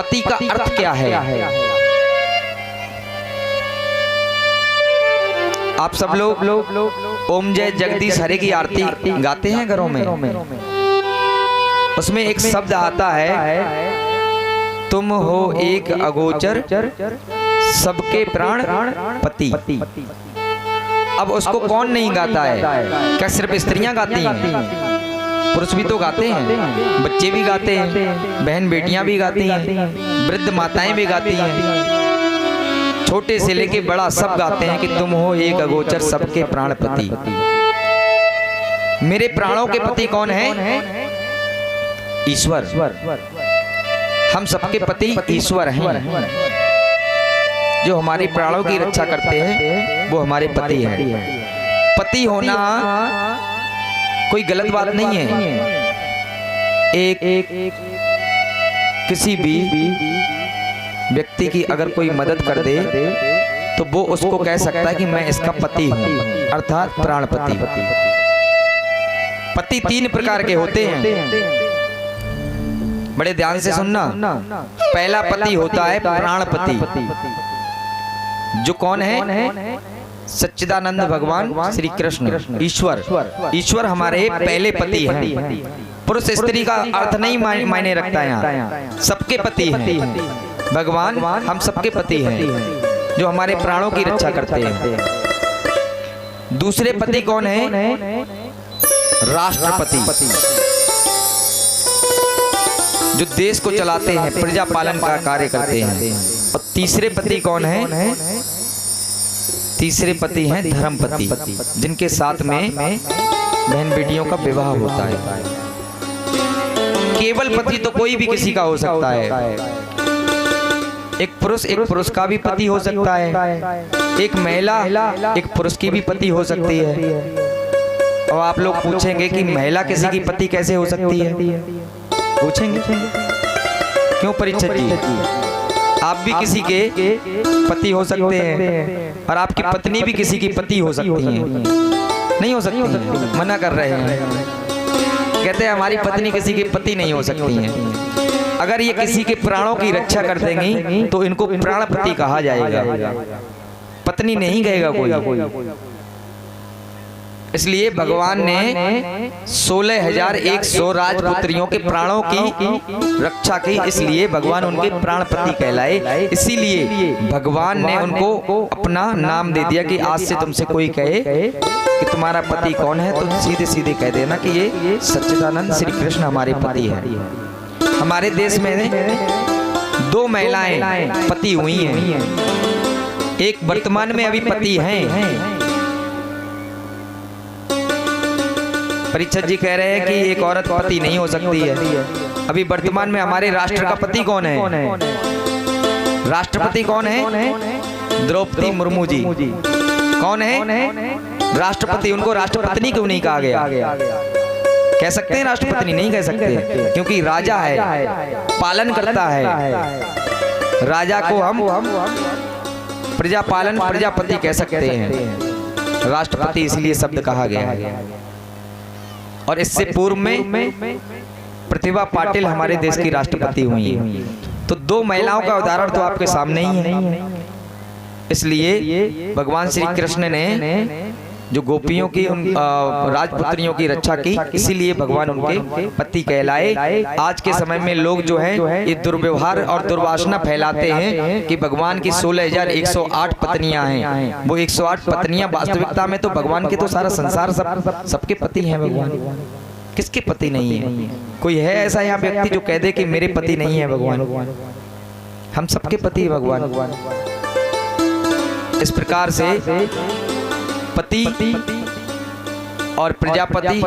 पति का अर्थ क्या है। आप सब लोग ओम जय जगदीश हरे की आरती गाते हैं घरों में। उसमें एक शब्द आता है, तुम हो एक अगोचर सबके प्राण पति। अब उसको कौन नहीं गाता है? क्या सिर्फ स्त्रियां गाती हैं? पुरुष भी तो गाते हैं, बच्चे भी गाते हैं, बहन बेटियां भी गाती हैं, वृद्ध माताएं भी गाती हैं, छोटे से लेके बड़ा सब गाते हैं कि तुम हो एक अगोचर सबके प्राण पति। मेरे प्राणों के पति कौन है? ईश्वर। हम सबके पति ईश्वर हैं। जो हमारे प्राणों की रक्षा करते हैं वो हमारे पति हैं। पति होना कोई गलत बात नहीं है। एक किसी भी व्यक्ति की अगर कोई मदद कर दे तो वो उसको कह सकता है कि मैं इसका पति हूं, अर्थात प्राणपति। पति तीन प्रकार के होते हैं, बड़े ध्यान से सुनना। पहला पति होता है प्राणपति, जो कौन है? सच्चिदानंद भगवान श्री कृष्ण, ईश्वर। ईश्वर हमारे पहले पति हैं। पुरुष स्त्री का अर्थ नहीं मायने रखता है, यहाँ सबके पति हैं भगवान। हम सबके पति हैं जो हमारे प्राणों की रक्षा करते हैं। दूसरे पति कौन है? राष्ट्रपति, जो देश को चलाते हैं, प्रजा पालन का कार्य करते हैं। और तीसरे पति कौन है? तीसरे पति हैं धर्मपति, जिनके साथ में बहन बेटियों का विवाह होता है। केवल पति तो कोई भी किसी का हो सकता है। एक पुरुष का भी पति हो सकता है, एक महिला एक पुरुष की भी पति हो सकती है। और आप लोग पूछेंगे कि महिला किसी की पति कैसे हो सकती है? पूछेंगे क्यों परीक्षित जी? आप भी किसी के पति हो सकते हैं और आपकी पत्नी भी किसी की पति हो सकती है। नहीं हो सकती है? मना कर रहे हैं, कहते हैं हमारी पत्नी किसी की पति नहीं हो सकती है। अगर ये किसी के प्राणों की रक्षा कर देंगी तो इनको प्राणपति कहा जाएगा, पत्नी नहीं कहेगा कोई। इसलिए भगवान ने 16,100 राजपुत्रियों के प्राणों की रक्षा की, इसलिए भगवान उनके प्राणपति कहलाए। इसीलिए भगवान ने उनको अपना नाम दे दिया कि आज से तुमसे कोई कहे कि तुम्हारा पति कौन है तो सीधे सीधे कह देना कि ये सच्चिदानंद श्री कृष्ण हमारे पति है। हमारे देश में 2 महिलाएं पति हुई हैं, एक वर्तमान में अभी पति हैं। परीक्षित जी कह रहे हैं कि एक औरत पति नहीं हो सकती है। अभी वर्तमान में हमारे राष्ट्र का पति कौन है? राष्ट्रपति कौन है? द्रौपदी मुर्मू जी। कौन है राष्ट्रपति? उनको राष्ट्रपत्नी क्यों नहीं कहा गया? कह सकते हैं राष्ट्रपत्नी? नहीं कह सकते, क्योंकि राजा है, पालन करता है। राजा को हम प्रजा पालन प्रजापति कह सकते हैं, राष्ट्रपति इसलिए शब्द कहा गया है। और इससे पूर्व में प्रतिभा पाटिल हमारे देश की राष्ट्रपति हुई है। तो 2 महिलाओं का उदाहरण तो आपके सामने ही है। इसलिए भगवान श्री कृष्ण ने जो गोपियों की राजपुत्रियों की रक्षा की, इसीलिए भगवान उनके पति कहलाए। आज के समय में लोग जो है ये दुर्व्यवहार और दुर्वासना फैलाते हैं कि भगवान की 16,108 पत्नियां हैं। वो 108 पत्नियां वास्तविकता में तो भगवान के तो सारा संसार सबके पति हैं। भगवान किसके पति नहीं है? कोई है ऐसा यहाँ व्यक्ति जो कह दे कि मेरे पति नहीं है भगवान? हम सबके पति भगवान। इस प्रकार से पति और प्रजापति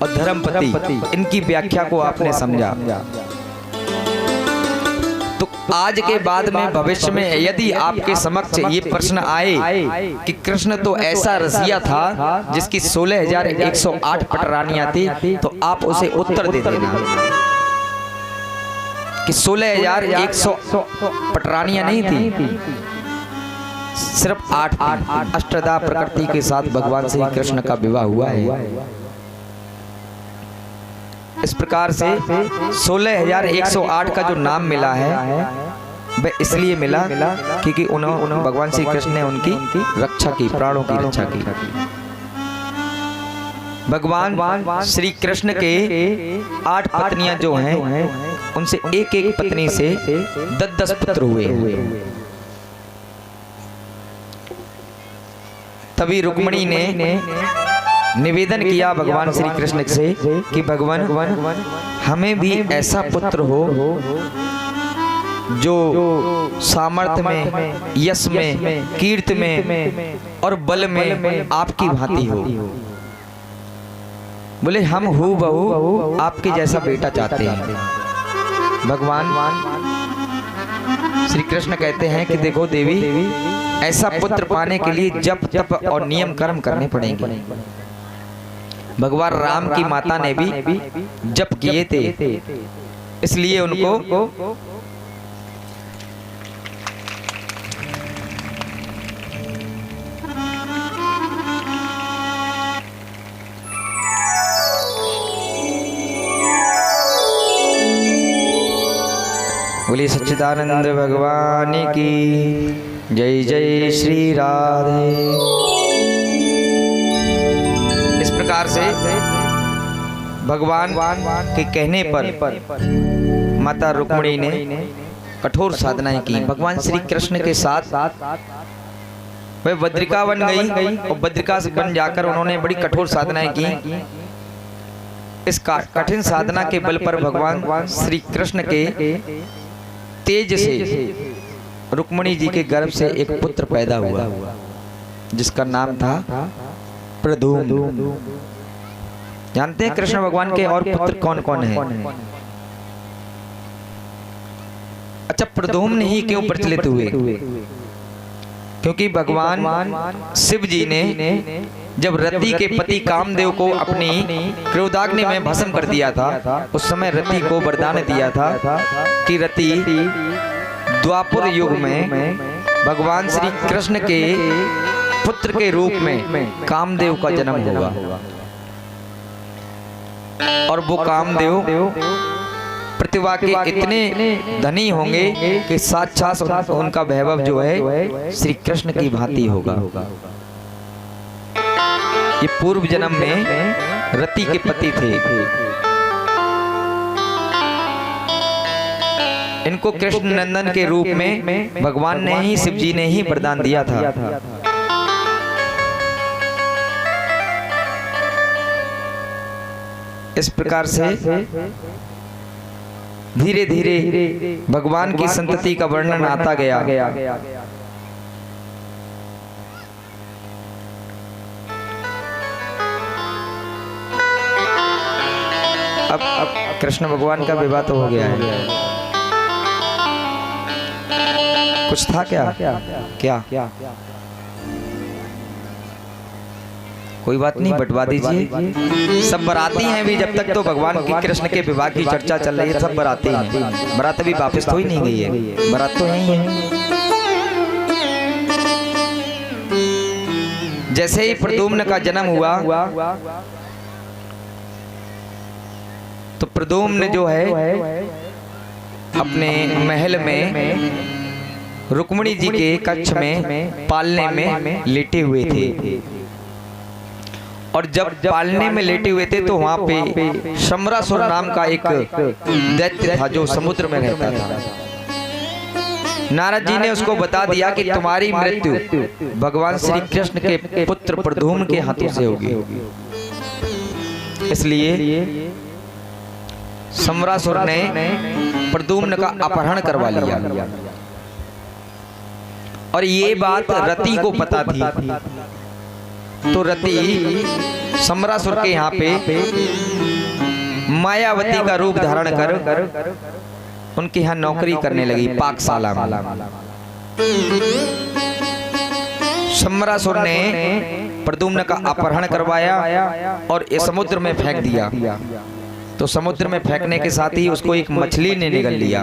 और धर्मपति, इनकी व्याख्या को आपने समझा। तो आज के बाद में भविष्य में यदि आपके समक्ष ये प्रश्न आए कि कृष्ण तो ऐसा रसिया था जिसकी 16,108 पटरानियां थी, तो आप उसे उत्तर दे देना कि 16,100 पटरानियां नहीं थी, सिर्फ 8 अष्टधा प्रकृति के साथ भगवान श्री कृष्ण का विवाह हुआ है। इस प्रकार से 16,108 का जो नाम मिला है वह इसलिए मिला क्योंकि उन्होंने भगवान श्री कृष्ण ने उनकी रक्षा की, प्राणों की रक्षा की। भगवान श्री कृष्ण के 8 पत्नियां जो हैं उनसे एक एक पत्नी से 10-10 पुत्र हुए। तभी रुक्मिणी ने निवेदन किया भगवान श्री कृष्ण से कि भगवान हमें भी ऐसा पुत्र हो जो सामर्थ्य में, यश में, कीर्ति में और बल में आपकी भांति हो। बोले हम हूबहू आपके जैसा बेटा चाहते हैं। भगवान श्री कृष्ण कहते हैं कि देखो देवी, ऐसा पुत्र पाने के लिए जप तप और नियम कर्म करने पड़ेंगे। भगवान राम की माता ने भी जप किए थे, इसलिए उनको बोलिए सच्चिदानंद भगवान की जय। जय श्री राधे। इस प्रकार से भगवान के कहने पर माता रुक्मिणी ने कठोर साधनाएं की। भगवान श्री कृष्ण के साथ वह बद्रिका बन गई और बद्रिका से बन जाकर उन्होंने बड़ी कठोर साधनाएं की। इस कठिन साधना के बल पर भगवान श्री कृष्ण के तेज से रुक्मिणी जी के गर्भ से एक पुत्र पैदा हुआ जिसका नाम था प्रद्युम्न। जानते हैं कृष्ण भगवान के और पुत्र कौन कौन हैं? अच्छा, प्रद्युम्न ही क्यों प्रचलित हुए? क्योंकि भगवान शिव जी ने जब रति के पति कामदेव को अपनी क्रोधाग्नि में भस्म कर दिया था, उस समय रति को वरदान दिया था कि रति द्वापर युग में भगवान श्री कृष्ण के पुत्र के रूप में कामदेव का जन्म होगा और वो कामदेव प्रतिभा के इतने धनी होंगे कि साक्षात उनका वैभव जो है श्री कृष्ण की भांति होगा। ये पूर्व जन्म में रति के पति थे। इनको कृष्ण नंदन के रूप में भगवान ने ही, शिव जी ने ही वरदान दिया था। इस प्रकार से धीरे धीरे भगवान की संतति का वर्णन आता गया। अब कृष्ण भगवान का विवाह तो हो गया है। कुछ था क्या? कोई बात नहीं, बंटवा दीजिए। सब बराती हैं भी, जब तक तो भगवान की कृष्ण के विवाह की चर्चा चल रही है। सब बराती हैं, बरात अभी वापस तो ही नहीं गई है, बरात तो यही है। जैसे ही प्रद्युम्न का जन्म हुआ तो प्रद्युम्न जो है अपने महल में रुक्मिणी जी के कक्ष में पालने में लेटे हुए थे। और जब पालने में लेटे हुए थे तो वहां पे शम्रासुर नाम का एक दैत्य था जो समुद्र में रहता था। नारद जी ने उसको बता दिया कि तुम्हारी मृत्यु भगवान श्री कृष्ण के पुत्र प्रद्युम्न के हाथों से होगी। इसलिए शम्रासुर ने प्रद्युम्न का अपहरण करवा लिया और ये बात रति को पता थी। तो रति शम्रासुर के यहाँ पे मायावती का रूप धारण कर उनके यहाँ नौकरी करने लगी पाकशाला में। शम्रासुर ने प्रद्युम्न का अपहरण करवाया और ये समुद्र में फेंक दिया। तो समुद्र में फेंकने के साथ ही उसको एक मछली ने निगल लिया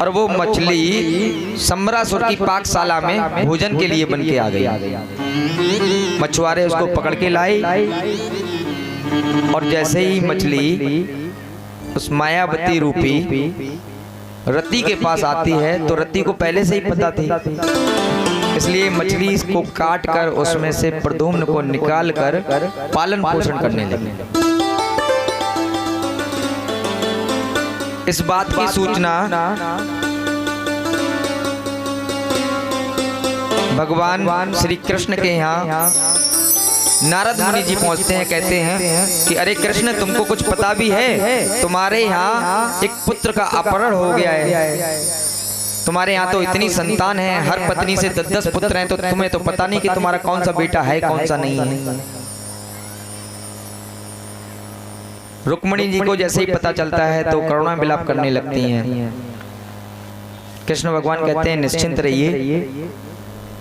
और वो मछली शम्रासुर की पाकशाला में भोजन के लिए बन के आ गई। मछुआरे उसको पकड़ के लाए और जैसे ही मछली उस मायावती रूपी रति के पास आती है तो रति को पहले से ही पता थी, इसलिए मछली को काट कर उसमें से प्रद्युम्न को निकाल कर पालन पोषण करने लगी। इस बात की सूचना भगवान श्री कृष्ण के यहाँ नारद मुनि जी पहुंचते हैं, कहते हैं कि अरे कृष्ण, तुमको कुछ पता भी है? तुम्हारे यहाँ एक पुत्र का अपहरण हो गया है। तुम्हारे यहाँ तो इतनी संतान है, हर पत्नी से 10-10 पुत्र हैं, तो तुम्हें तो पता नहीं कि तुम्हारा कौन सा बेटा है, कौन सा नहीं है। रुक्मिणी जी को जैसे ही पता चलता है तो करुणा विलाप करने लगती हैं। कृष्ण भगवान कहते हैं निश्चिंत रहिए,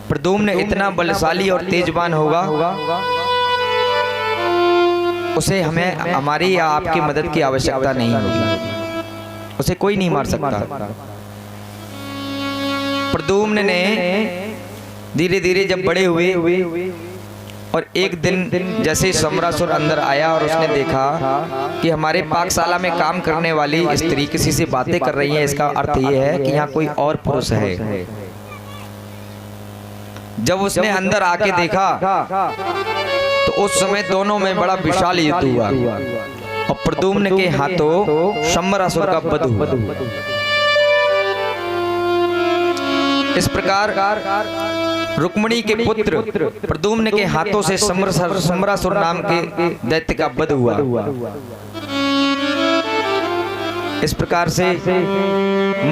प्रद्युम्न इतना बलशाली और तेजवान होगा, उसे हमें हमारी या आपकी मदद की आवश्यकता नहीं होगी, उसे कोई नहीं मार सकता। प्रद्युम्न ने धीरे धीरे जब बड़े हुए और एक दिन जैसे सम्रासुर अंदर आया और उसने देखा कि हमारे पाकशाला में काम करने वाली स्त्री किसी से बातें कर रही है, इसका अर्थ यह है कि यहाँ कोई और पुरुष है। जब उसने अंदर आके देखा तो उस समय दोनों में बड़ा विशाल युद्ध हुआ और प्रद्युम्न के हाथों सम्रासुर का वध हुआ। इस प्रकार रुक्मिणी के पुत्र प्रद्युम्न के हाथों से सम्रासुर नाम के दैत्य का वध हुआ। इस प्रकार से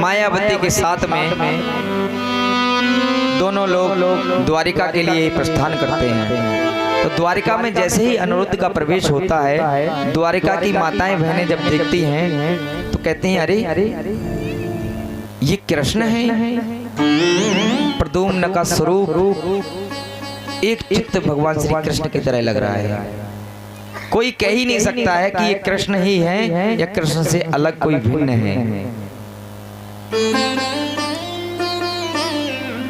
मायावती के साथ में दोनों लोग द्वारिका के लिए प्रस्थान करते हैं। तो द्वारिका में जैसे ही अनिरुद्ध का प्रवेश होता है, द्वारिका की माताएं बहनें जब देखती हैं तो कहती हैं अरे ये कृष्ण है। प्रद्युम्न का स्वरूप एक चित्त भगवान श्री कृष्ण की तरह लग रहा है। कोई कह ही नहीं सकता है कि ये कृष्ण ही है या कृष्ण से अलग कोई भिन्न है।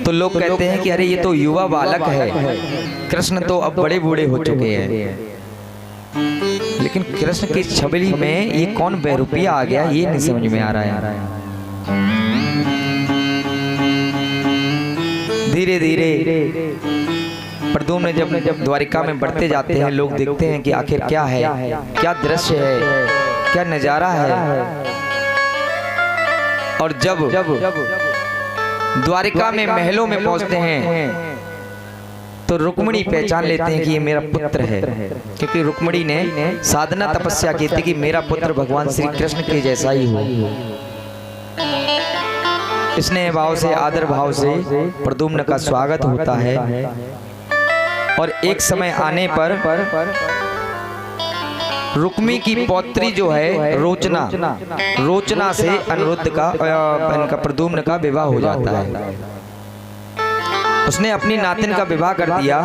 तो लोग कहते हैं कि अरे ये तो युवा बालक है, कृष्ण तो अब बड़े बूढ़े हो चुके हैं। लेकिन कृष्ण की छवि में ये कौन बहरूपिया आ गया, ये नहीं समझ में आ रहा है। धीरे धीरे प्रद्युम्न जब द्वारिका में बढ़ते जाते हैं, लोग देखते हैं कि आखिर क्या है, क्या दृश्य है, क्या नजारा है। और जब द्वारिका में महलों में पहुंचते हैं तो रुक्मिणी पहचान लेते हैं कि ये मेरा पुत्र है, क्योंकि रुक्मिणी ने साधना तपस्या की थी कि मेरा पुत्र भगवान श्री कृष्ण के जैसा ही हो। स्नेह भाव से, आदर भाव से प्रद्युम्न का स्वागत होता है। और एक समय आने पर रुक्मी की पौत्री जो है रोचना से अनिरुद्ध का प्रद्युम्न का विवाह हो जाता है। उसने अपनी नातिन का विवाह कर दिया।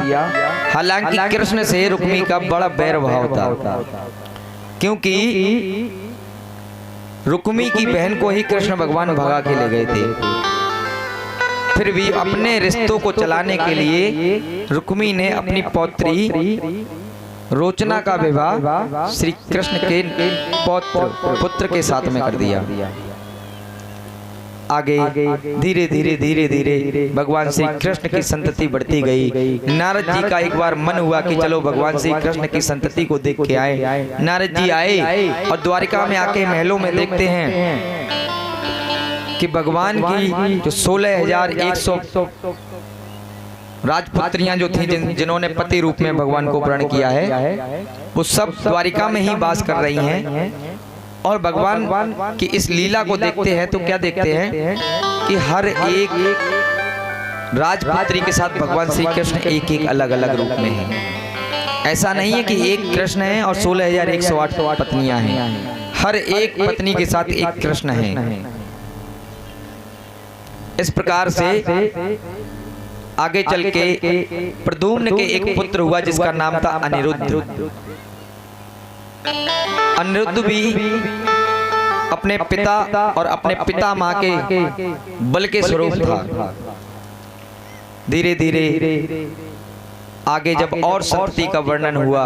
हालांकि कृष्ण से रुक्मी का बड़ा बैर भाव था, क्योंकि रुक्मी की बहन को ही कृष्ण भगवान भगा के ले गए थे। फिर भी अपने रिश्तों को चलाने के लिए रुक्मी ने अपनी पौत्री रोचना का विवाह श्री कृष्ण के पुत्र के साथ में कर दिया। आगे धीरे धीरे भगवान श्री कृष्ण की संतति बढ़ती गई। नारद जी का एक बार मन हुआ कि चलो भगवान श्री कृष्ण की संतति को देख के आए। नारद जी आए और द्वारिका में आके महलों में देखते हैं कि भगवान की जो 16,100 राजपुत्रियां जो थी, जिन्होंने पति रूप में भगवान को वर्ण किया है, वो सब द्वारिका में ही वास कर रही हैं। और भगवान की इस लीला को देखते हैं तो क्या देखते हैं कि हर एक राजपुत्री के साथ भगवान श्री कृष्ण एक एक अलग अलग रूप में है। ऐसा नहीं है कि एक कृष्ण है और 16,108 पत्नियां हैं। हर एक पत्नी के साथ एक कृष्ण है। इस प्रकार से आगे चल के प्रद्युम्न के एक पुत्र हुआ जिसका नाम था अनिरुद्ध। अनिरुद्ध भी अपने पिता और अपने पितामह के बल के स्वरूप था। धीरे धीरे आगे जब और संतति का वर्णन हुआ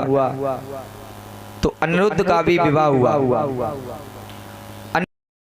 तो अनिरुद्ध का भी विवाह हुआ।